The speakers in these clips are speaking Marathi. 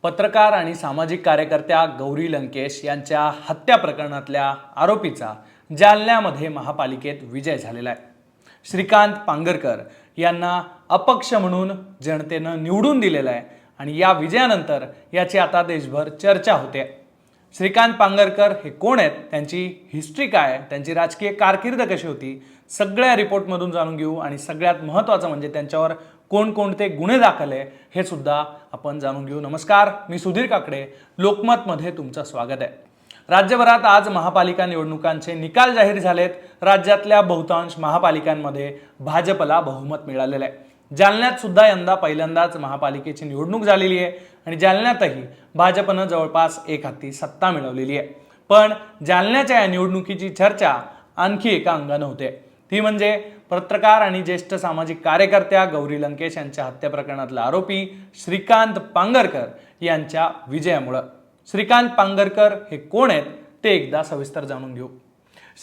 पत्रकार आणि सामाजिक कार्यकर्त्या गौरी लंकेश यांच्या हत्या प्रकरणातल्या आरोपीचा जालन्यामध्ये महापालिकेत विजय झालेला आहे। श्रीकांत पांगरकर यांना अपक्ष म्हणून जनतेनं निवडून दिलेलं आहे आणि या विजयानंतर याची आता देशभर चर्चा होते। श्रीकांत पांगरकर हे कोण आहेत, त्यांची हिस्ट्री काय आहे, त्यांची राजकीय कारकीर्द कशी होती, सगळ्या रिपोर्टमधून जाणून घेऊ आणि सगळ्यात महत्त्वाचं म्हणजे त्यांच्यावर कोणकोणते गुन्हे दाखल आहे हे सुद्धा आपण जाणून घेऊ। नमस्कार, मी सुधीर काकडे, लोकमतमध्ये तुमचं स्वागत आहे। राज्यभरात आज महापालिका निवडणुकांचे निकाल जाहीर झालेत। राज्यातल्या बहुतांश महापालिकांमध्ये भाजपला बहुमत मिळालेलं आहे। जालन्यात सुद्धा यंदा पहिल्यांदाच महापालिकेची निवडणूक झालेली आहे आणि जालन्यातही भाजपनं जवळपास एक हाती सत्ता मिळवलेली आहे। पण जालन्याच्या या निवडणुकीची चर्चा आणखी एका अंगाने होते, ती म्हणजे पत्रकार आणि ज्येष्ठ सामाजिक कार्यकर्त्या गौरी लंकेश यांच्या हत्या प्रकरणातला आरोपी श्रीकांत पांगरकर यांच्या विजयामुळे। श्रीकांत पांगरकर हे कोण आहेत ते एकदा सविस्तर जाणून घेऊ।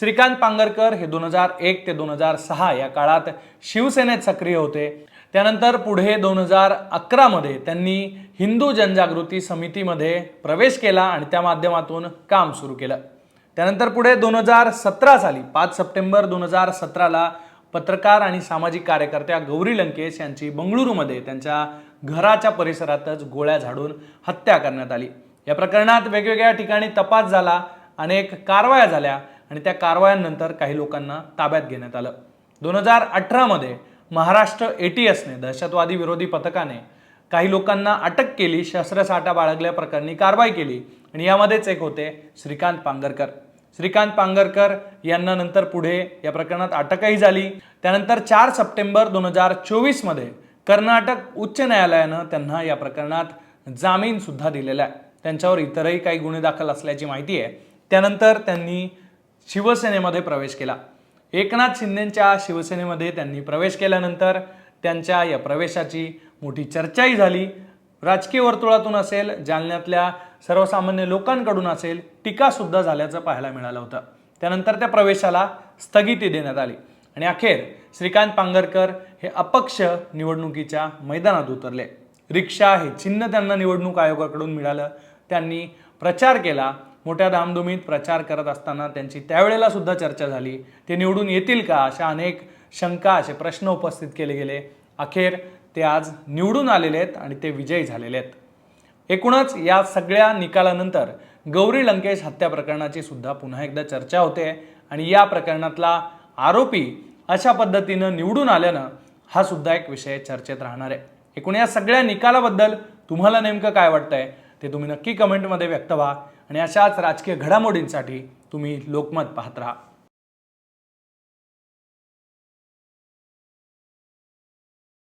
श्रीकांत पांगरकर हे 2001 ते 2006 या काळात शिवसेनेत सक्रिय होते। त्यानंतर पुढे 2011 मध्ये त्यांनी हिंदू जनजागृती समितीमध्ये प्रवेश केला आणि त्या माध्यमातून काम सुरू केलं। त्यानंतर पुढे 2017 साली 5 सप्टेंबर 2017 ला पत्रकार आणि सामाजिक कार्यकर्त्या गौरी लंकेश यांची बंगळुरूमध्ये त्यांच्या घराच्या परिसरातच गोळ्या झाडून हत्या करण्यात आली। या प्रकरणात वेगवेगळ्या ठिकाणी तपास झाला, अनेक कारवाया झाल्या आणि त्या कारवायांनंतर काही लोकांना ताब्यात घेण्यात आलं। 2018 मध्ये महाराष्ट्र ATSने दहशतवादी विरोधी पथकाने काही लोकांना अटक केली, शस्त्रसाठा बाळगल्या प्रकरणी कारवाई केली आणि यामध्येच एक होते श्रीकांत पांगरकर। श्रीकांत पांगरकर यांना नंतर पुढे या प्रकरणात अटकही झाली। त्यानंतर 4 सप्टेंबर 2024 मध्ये कर्नाटक उच्च न्यायालयानं त्यांना या प्रकरणात जामीन सुद्धा दिलेला आहे। त्यांच्यावर इतरही काही गुन्हे दाखल असल्याची माहिती आहे। त्यानंतर त्यांनी शिवसेनेमध्ये प्रवेश केला। एकनाथ शिंदेंच्या शिवसेनेमध्ये त्यांनी प्रवेश केल्यानंतर त्यांच्या या प्रवेशाची मोठी चर्चाही झाली। राजकीय वर्तुळातून असेल, जालन्यातल्या सर्वसामान्य लोकांकडून असेल, टीका सुद्धा झाल्याचं पाहायला मिळालं होतं। त्यानंतर त्या प्रवेशाला स्थगिती देण्यात आली आणि अखेर श्रीकांत पांगरकर हे अपक्ष निवडणुकीच्या मैदानात उतरले। रिक्षा हे चिन्ह त्यांना निवडणूक आयोगाकडून मिळालं। त्यांनी प्रचार केला, मोठ्या धामधुमीत प्रचार करत असताना त्यांची त्यावेळेला सुद्धा चर्चा झाली। ते निवडून येतील का, अशा अनेक शंका, असे प्रश्न उपस्थित केले गेले। अखेर ते आज निवडून आलेले आहेत आणि ते विजयी झालेले आहेत। एकूणच या सगळ्या निकालानंतर गौरी लंकेश हत्या प्रकरणाची सुद्धा पुन्हा एकदा चर्चा होते आणि या प्रकरणातला आरोपी अशा पद्धतीनं निवडून आल्यानं हा सुद्धा एक विषय चर्चेत राहणार आहे। एकूण या सगळ्या निकालाबद्दल तुम्हाला नेमकं काय वाटतंय ते तुम्ही नक्की कमेंटमध्ये व्यक्त व्हा आणि अशाच राजकीय घडामोडींसाठी तुम्ही लोकमत पाहत राहा।